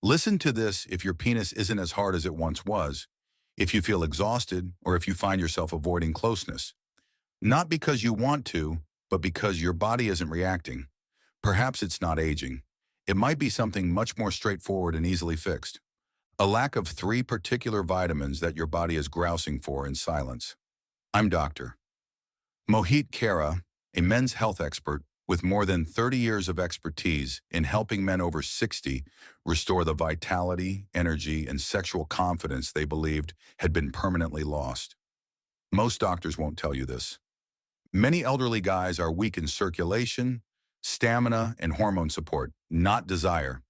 Listen to this if your penis isn't as hard as it once was, if you feel exhausted, or if you find yourself avoiding closeness. Not because you want to, but because your body isn't reacting. Perhaps it's not aging. It might be something much more straightforward and easily fixed. A lack of three particular vitamins that your body is grousing for in silence. I'm Dr. Mohit Kara, a men's health expert with more than 30 years of expertise in helping men over 60 restore the vitality, energy, and sexual confidence they believed had been permanently lost. Most doctors won't tell you this. Many elderly guys are weak in circulation, stamina, and hormone support, not desire.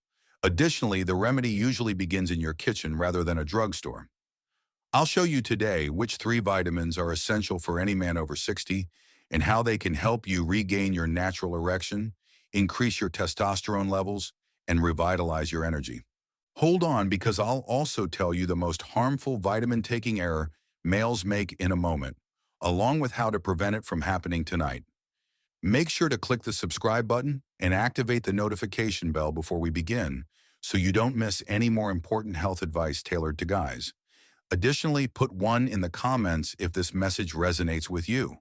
Additionally, the remedy usually begins in your kitchen rather than a drugstore. I'll show you today which three vitamins are essential for any man over 60 and how they can help you regain your natural erection, increase your testosterone levels, and revitalize your energy. Hold on, because I'll also tell you the most harmful vitamin-taking error males make in a moment, along with how to prevent it from happening tonight. Make sure to click the subscribe button and activate the notification bell before we begin so you don't miss any more important health advice tailored to guys. Additionally, put 1 in the comments if this message resonates with you.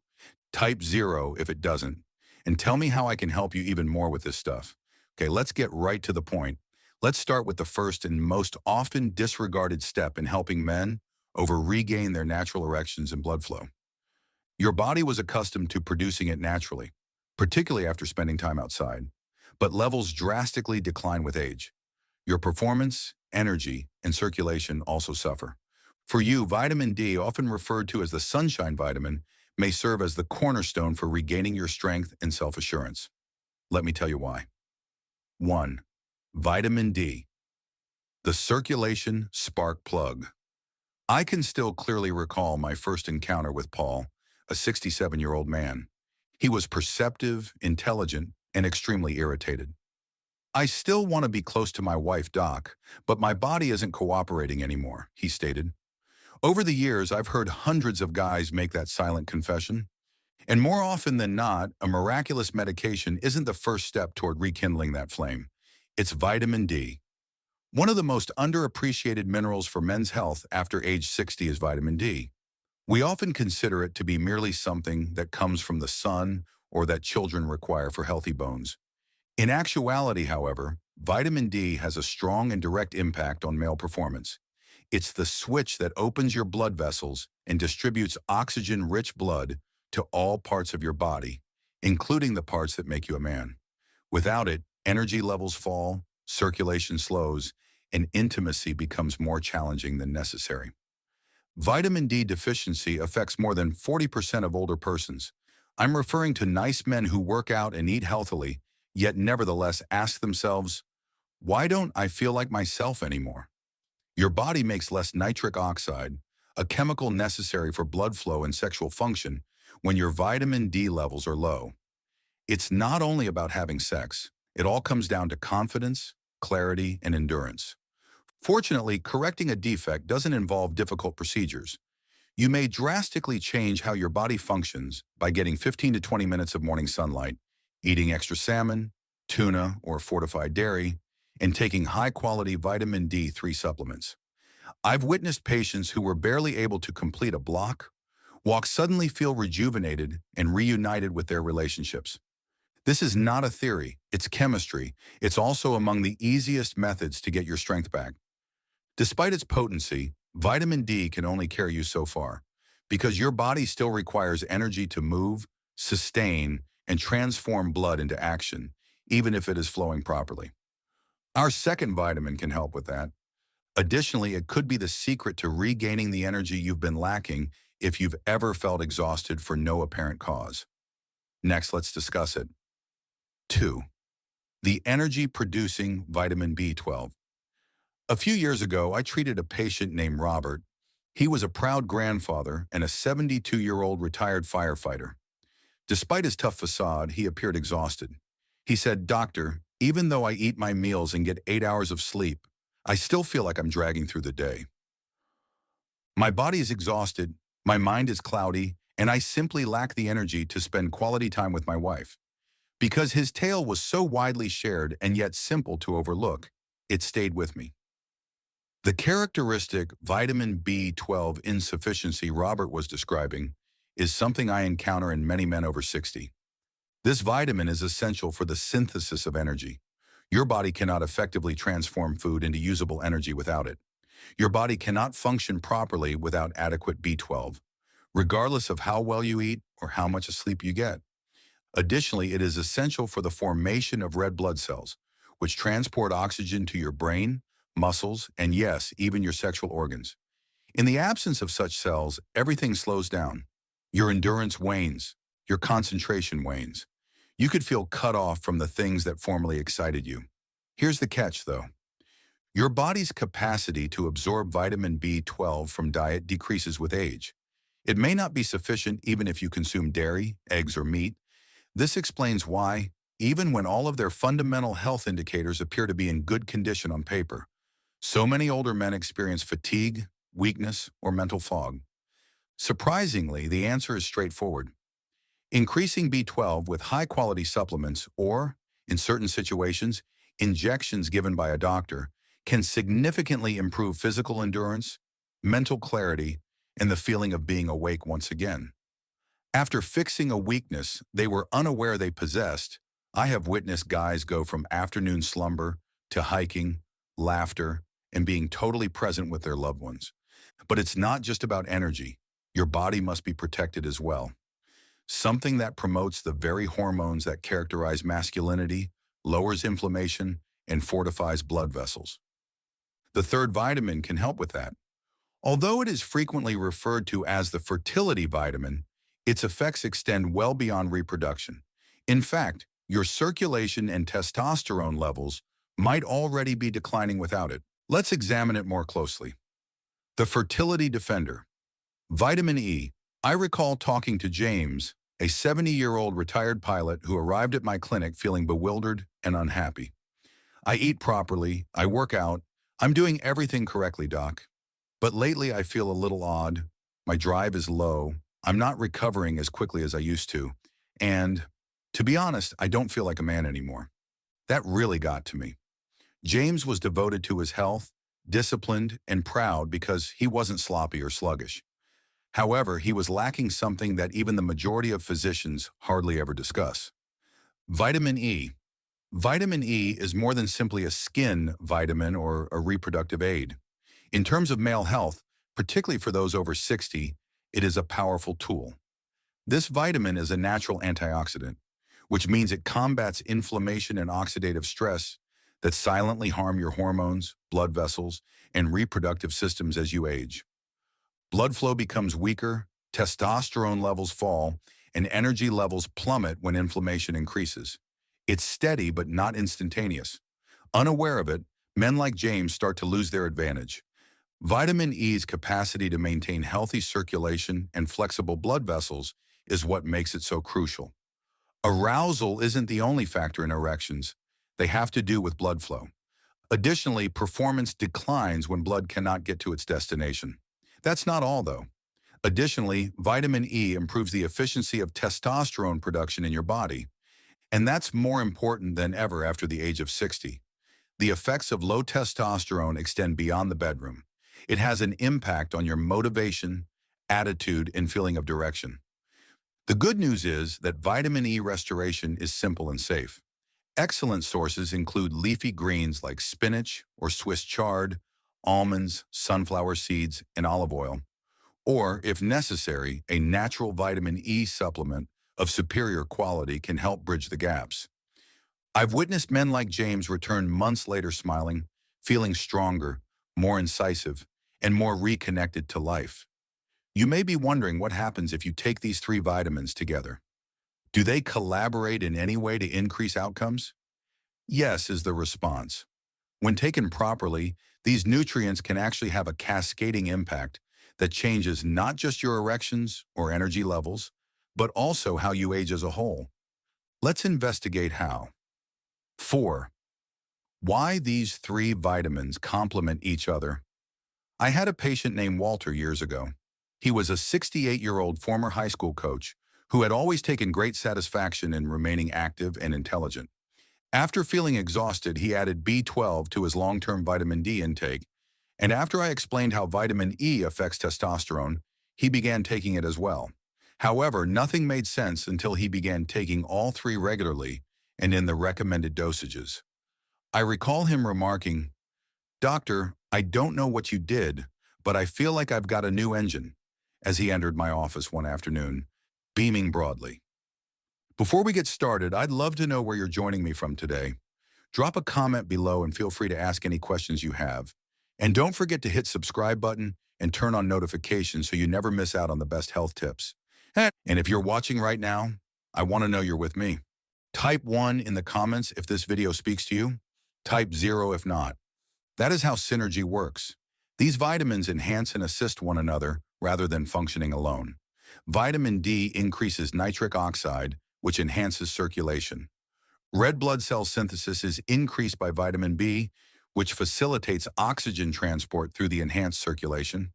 Type 0 if it doesn't. And tell me how I can help you even more with this stuff. Okay, let's get right to the point. Let's start with the first and most often disregarded step in helping men regain their natural erections and blood flow. Your body was accustomed to producing it naturally, particularly after spending time outside, but levels drastically decline with age. Your performance, energy, and circulation also suffer. For you, vitamin D, often referred to as the sunshine vitamin, may serve as the cornerstone for regaining your strength and self-assurance. Let me tell you why. 1. Vitamin D, the circulation spark plug. I can still clearly recall my first encounter with Paul, a 67-year-old man. He was perceptive, intelligent, and extremely irritated. "I still want to be close to my wife, Doc, but my body isn't cooperating anymore," he stated. Over the years, I've heard hundreds of guys make that silent confession. And more often than not, a miraculous medication isn't the first step toward rekindling that flame. It's vitamin D. One of the most underappreciated minerals for men's health after age 60 is vitamin D. We often consider it to be merely something that comes from the sun or that children require for healthy bones. In actuality, however, vitamin D has a strong and direct impact on male performance. It's the switch that opens your blood vessels and distributes oxygen-rich blood to all parts of your body, including the parts that make you a man. Without it, energy levels fall, circulation slows, and intimacy becomes more challenging than necessary. Vitamin D deficiency affects more than 40% of older persons. I'm referring to nice men who work out and eat healthily, yet nevertheless ask themselves, "Why don't I feel like myself anymore?" Your body makes less nitric oxide, a chemical necessary for blood flow and sexual function, when your vitamin D levels are low. It's not only about having sex. It all comes down to confidence, clarity, and endurance. Fortunately, correcting a defect doesn't involve difficult procedures. You may drastically change how your body functions by getting 15 to 20 minutes of morning sunlight, eating extra salmon, tuna, or fortified dairy, and taking high-quality vitamin D3 supplements. I've witnessed patients who were barely able to complete a block, suddenly feel rejuvenated and reunited with their relationships. This is not a theory, it's chemistry. It's also among the easiest methods to get your strength back. Despite its potency, vitamin D can only carry you so far, because your body still requires energy to move, sustain, and transform blood into action, even if it is flowing properly. Our second vitamin can help with that. Additionally, it could be the secret to regaining the energy you've been lacking if you've ever felt exhausted for no apparent cause. Next, let's discuss it. 2. The energy-producing vitamin B12. A few years ago, I treated a patient named Robert. He was a proud grandfather and a 72-year-old retired firefighter. Despite his tough facade, he appeared exhausted. He said, "Doctor, even though I eat my meals and get 8 hours of sleep, I still feel like I'm dragging through the day. My body is exhausted, my mind is cloudy, and I simply lack the energy to spend quality time with my wife." Because his tale was so widely shared and yet simple to overlook, it stayed with me. The characteristic vitamin B12 insufficiency Robert was describing is something I encounter in many men over 60. This vitamin is essential for the synthesis of energy. Your body cannot effectively transform food into usable energy without it. Your body cannot function properly without adequate B12, regardless of how well you eat or how much sleep you get. Additionally, it is essential for the formation of red blood cells, which transport oxygen to your brain, muscles, and yes, even your sexual organs. In the absence of such cells, everything slows down. Your endurance wanes. Your concentration wanes. You could feel cut off from the things that formerly excited you. Here's the catch, though. Your body's capacity to absorb vitamin B12 from diet decreases with age. It may not be sufficient even if you consume dairy, eggs, or meat. This explains why, even when all of their fundamental health indicators appear to be in good condition on paper, so many older men experience fatigue, weakness, or mental fog. Surprisingly, the answer is straightforward. Increasing B12 with high-quality supplements or, in certain situations, injections given by a doctor can significantly improve physical endurance, mental clarity, and the feeling of being awake once again. After fixing a weakness they were unaware they possessed, I have witnessed guys go from afternoon slumber to hiking, laughter, and being totally present with their loved ones. But it's not just about energy. Your body must be protected as well. Something that promotes the very hormones that characterize masculinity, lowers inflammation, and fortifies blood vessels. The third vitamin can help with that. Although it is frequently referred to as the fertility vitamin, its effects extend well beyond reproduction. In fact, your circulation and testosterone levels might already be declining without it. Let's examine it more closely. The fertility defender. Vitamin E. I recall talking to James, a 70-year-old retired pilot who arrived at my clinic feeling bewildered and unhappy. I eat properly, I work out, I'm doing everything correctly, doc. But lately I feel a little odd, my drive is low, I'm not recovering as quickly as I used to, and, to be honest, I don't feel like a man anymore. That really got to me. James was devoted to his health, disciplined, and proud because he wasn't sloppy or sluggish. However, he was lacking something that even the majority of physicians hardly ever discuss. Vitamin E. Vitamin E is more than simply a skin vitamin or a reproductive aid. In terms of male health, particularly for those over 60, it is a powerful tool. This vitamin is a natural antioxidant, which means it combats inflammation and oxidative stress that silently harm your hormones, blood vessels, and reproductive systems as you age. Blood flow becomes weaker, testosterone levels fall, and energy levels plummet when inflammation increases. It's steady but not instantaneous. Unaware of it, men like James start to lose their advantage. Vitamin E's capacity to maintain healthy circulation and flexible blood vessels is what makes it so crucial. Arousal isn't the only factor in erections. They have to do with blood flow. Additionally, performance declines when blood cannot get to its destination. That's not all, though. Additionally, vitamin E improves the efficiency of testosterone production in your body, and that's more important than ever after the age of 60. The effects of low testosterone extend beyond the bedroom. It has an impact on your motivation, attitude, and feeling of direction. The good news is that vitamin E restoration is simple and safe. Excellent sources include leafy greens like spinach or Swiss chard, almonds, sunflower seeds, and olive oil, or, if necessary, a natural vitamin E supplement of superior quality can help bridge the gaps. I've witnessed men like James return months later smiling, feeling stronger, more incisive, and more reconnected to life. You may be wondering what happens if you take these three vitamins together. Do they collaborate in any way to increase outcomes? Yes is the response. When taken properly, these nutrients can actually have a cascading impact that changes not just your erections or energy levels, but also how you age as a whole. Let's investigate how. 4. Why these three vitamins complement each other. I had a patient named Walter years ago. He was a 68-year-old former high school coach who had always taken great satisfaction in remaining active and intelligent. After feeling exhausted, he added B12 to his long-term vitamin D intake, And after I explained how vitamin E affects testosterone, he began taking it as well. However, nothing made sense until he began taking all three regularly and in the recommended dosages. I recall him remarking, "Doctor, I don't know what you did, but I feel like I've got a new engine," as he entered my office one afternoon, beaming broadly. Before we get started, I'd love to know where you're joining me from today. Drop a comment below and feel free to ask any questions you have. And don't forget to hit subscribe button and turn on notifications so you never miss out on the best health tips. And if you're watching right now, I want to know you're with me. Type 1 in the comments if this video speaks to you. Type 0 if not. That is how synergy works. These vitamins enhance and assist one another rather than functioning alone. Vitamin D increases nitric oxide, which enhances circulation. Red blood cell synthesis is increased by vitamin B, which facilitates oxygen transport through the enhanced circulation.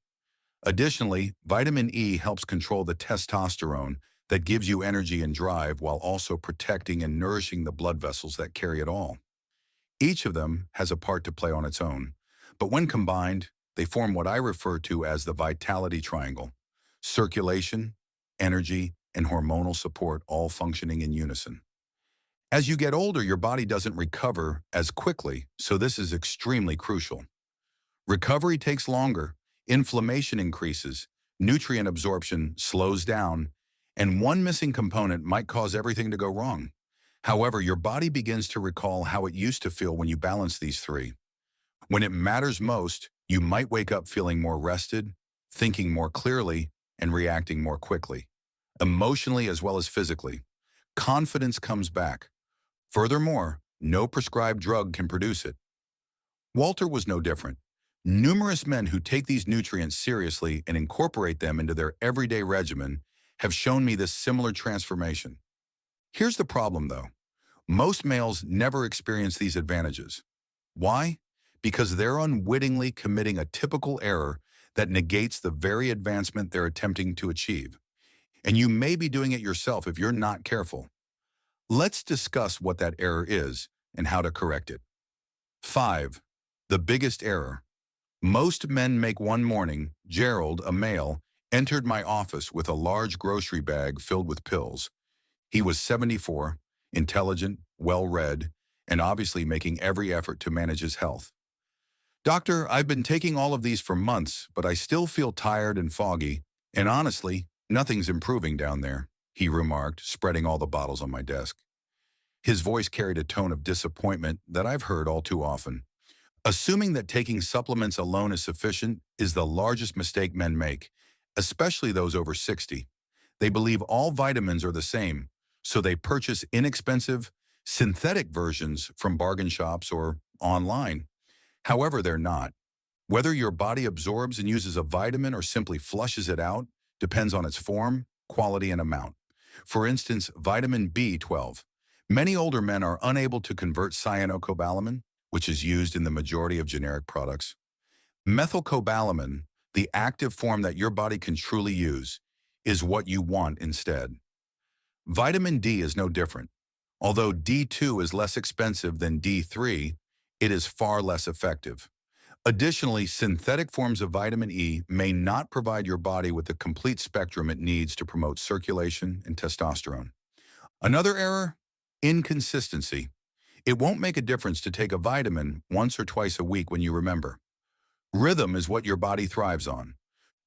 Additionally, vitamin E helps control the testosterone that gives you energy and drive while also protecting and nourishing the blood vessels that carry it all. Each of them has a part to play on its own, but when combined, they form what I refer to as the vitality triangle: circulation, energy, and hormonal support all functioning in unison. As you get older, your body doesn't recover as quickly, so this is extremely crucial. Recovery takes longer, inflammation increases, nutrient absorption slows down, and one missing component might cause everything to go wrong. However, your body begins to recall how it used to feel when you balance these three. When it matters most, you might wake up feeling more rested, thinking more clearly, and reacting more quickly, emotionally as well as physically. Confidence comes back. Furthermore, no prescribed drug can produce it. Walter was no different. Numerous men who take these nutrients seriously and incorporate them into their everyday regimen have shown me this similar transformation. Here's the problem, though. Most males never experience these advantages. Why? Because they're unwittingly committing a typical error that negates the very advancement they're attempting to achieve. And you may be doing it yourself if you're not careful. Let's discuss what that error is and how to correct it. 5. The biggest error. Most men make one morning. Gerald, a male, entered my office with a large grocery bag filled with pills. He was 74, intelligent, well-read, and obviously making every effort to manage his health. "Doctor, I've been taking all of these for months, but I still feel tired and foggy, and honestly, nothing's improving down there," he remarked, spreading all the bottles on my desk. His voice carried a tone of disappointment that I've heard all too often. Assuming that taking supplements alone is sufficient is the largest mistake men make, especially those over 60. They believe all vitamins are the same, so they purchase inexpensive, synthetic versions from bargain shops or online. However, they're not. Whether your body absorbs and uses a vitamin or simply flushes it out depends on its form, quality, and amount. For instance, vitamin B12. Many older men are unable to convert cyanocobalamin, which is used in the majority of generic products. Methylcobalamin, the active form that your body can truly use, is what you want instead. Vitamin D is no different. Although D2 is less expensive than D3, it is far less effective. Additionally, synthetic forms of vitamin E may not provide your body with the complete spectrum it needs to promote circulation and testosterone. Another error? Inconsistency. It won't make a difference to take a vitamin once or twice a week when you remember. Rhythm is what your body thrives on.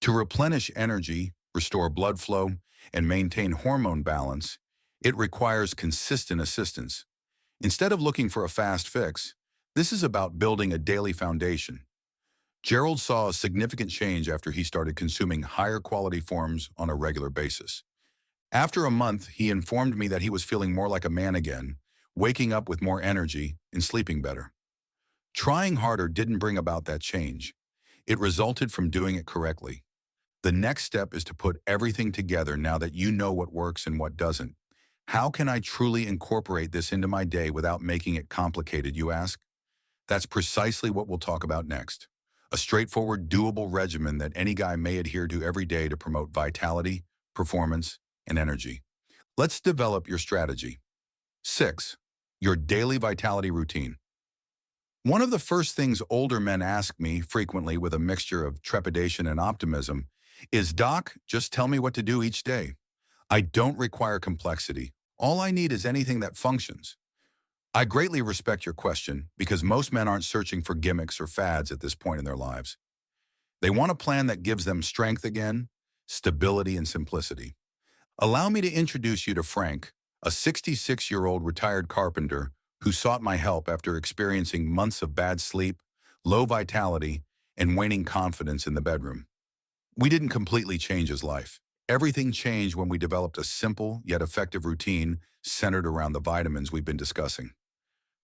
To replenish energy, restore blood flow, and maintain hormone balance, it requires consistent assistance. Instead of looking for a fast fix, this is about building a daily foundation. Gerald saw a significant change after he started consuming higher quality forms on a regular basis. After a month, he informed me that he was feeling more like a man again, waking up with more energy and sleeping better. Trying harder didn't bring about that change. It resulted from doing it correctly. The next step is to put everything together now that you know what works and what doesn't. How can I truly incorporate this into my day without making it complicated, you ask? That's precisely what we'll talk about next. A straightforward, doable regimen that any guy may adhere to every day to promote vitality, performance, and energy. Let's develop your strategy. 6. Your daily vitality routine. One of the first things older men ask me, frequently with a mixture of trepidation and optimism, is, "Doc, just tell me what to do each day. I don't require complexity. All I need is anything that functions." I greatly respect your question because most men aren't searching for gimmicks or fads at this point in their lives. They want a plan that gives them strength again, stability, and simplicity. Allow me to introduce you to Frank, a 66-year-old retired carpenter who sought my help after experiencing months of bad sleep, low vitality, and waning confidence in the bedroom. We didn't completely change his life. Everything changed when we developed a simple yet effective routine centered around the vitamins we've been discussing.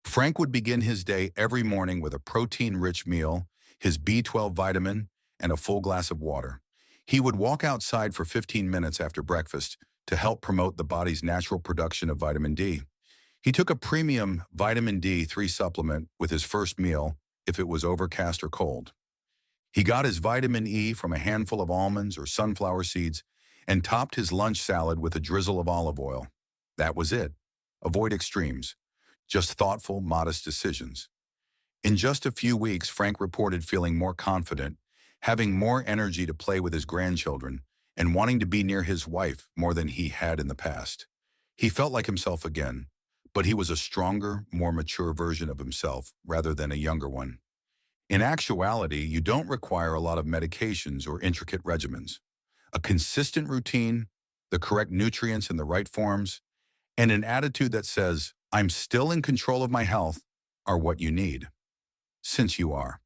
Frank would begin his day every morning with a protein-rich meal, his B12 vitamin, and a full glass of water. He would walk outside for 15 minutes after breakfast to help promote the body's natural production of vitamin D. He took a premium vitamin D3 supplement with his first meal if it was overcast or cold. He got his vitamin E from a handful of almonds or sunflower seeds and topped his lunch salad with a drizzle of olive oil. That was it. Avoid extremes. Just thoughtful, modest decisions. In just a few weeks, Frank reported feeling more confident, having more energy to play with his grandchildren, and wanting to be near his wife more than he had in the past. He felt like himself again, but he was a stronger, more mature version of himself rather than a younger one. In actuality, you don't require a lot of medications or intricate regimens. A consistent routine, the correct nutrients in the right forms, and an attitude that says, "I'm still in control of my health," are what you need. Since you are.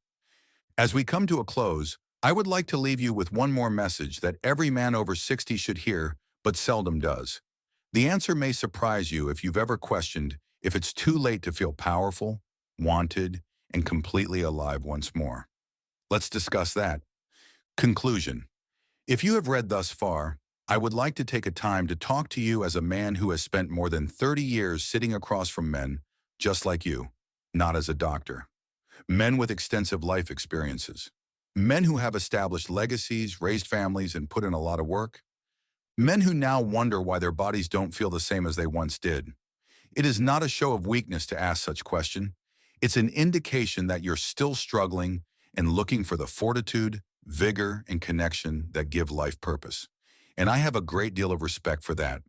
As we come to a close, I would like to leave you with one more message that every man over 60 should hear, but seldom does. The answer may surprise you if you've ever questioned if it's too late to feel powerful, wanted, and completely alive once more. Let's discuss that. Conclusion. If you have read thus far, I would like to take a time to talk to you as a man who has spent more than 30 years sitting across from men just like you, not as a doctor. Men with extensive life experiences. Men who have established legacies, raised families, and put in a lot of work. Men who now wonder why their bodies don't feel the same as they once did. It is not a show of weakness to ask such question. It's an indication that you're still struggling and looking for the fortitude, vigor, and connection that give life purpose. And I have a great deal of respect for that.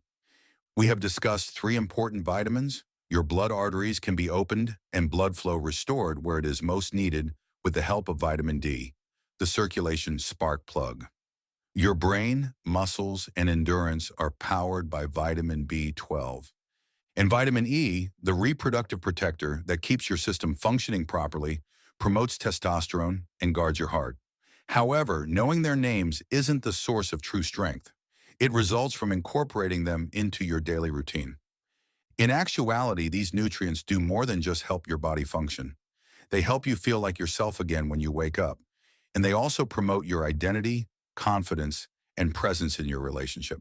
We have discussed 3 important vitamins. Your blood arteries can be opened and blood flow restored where it is most needed with the help of vitamin D, the circulation spark plug. Your brain, muscles, and endurance are powered by vitamin B12. And vitamin E, the reproductive protector that keeps your system functioning properly, promotes testosterone, and guards your heart. However, knowing their names isn't the source of true strength. It results from incorporating them into your daily routine. In actuality, these nutrients do more than just help your body function. They help you feel like yourself again when you wake up. And they also promote your identity, confidence, and presence in your relationship.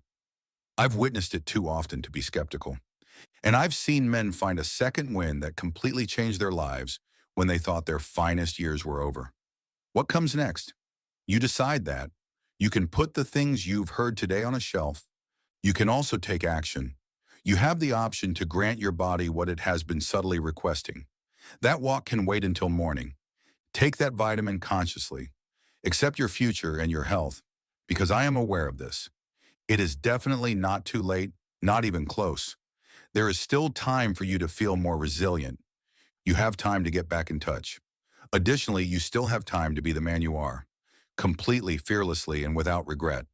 I've witnessed it too often to be skeptical. And I've seen men find a second wind that completely changed their lives when they thought their finest years were over. What comes next? You decide that. You can put the things you've heard today on a shelf. You can also take action. You have the option to grant your body what it has been subtly requesting. That walk can wait until morning. Take that vitamin consciously. Accept your future and your health, because I am aware of this. It is definitely not too late, not even close. There is still time for you to feel more resilient. You have time to get back in touch. Additionally, you still have time to be the man you are, completely, fearlessly, and without regret.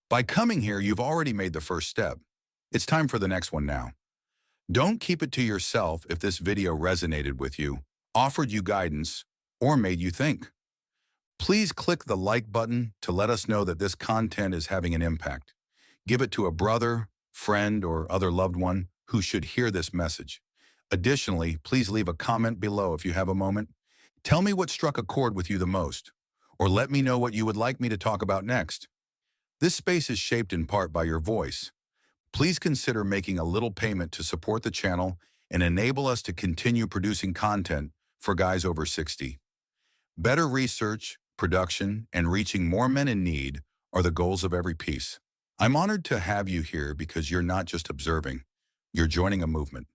By coming here, you've already made the first step. It's time for the next one now. Don't keep it to yourself if this video resonated with you, offered you guidance, or made you think. Please click the like button to let us know that this content is having an impact. Give it to a brother, friend, or other loved one who should hear this message. Additionally, please leave a comment below if you have a moment. Tell me what struck a chord with you the most, or let me know what you would like me to talk about next. This space is shaped in part by your voice. Please consider making a little payment to support the channel and enable us to continue producing content for guys over 60. Better research, production, and reaching more men in need are the goals of every piece. I'm honored to have you here because you're not just observing, you're joining a movement.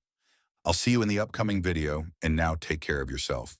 I'll see you in the upcoming video, and now take care of yourself.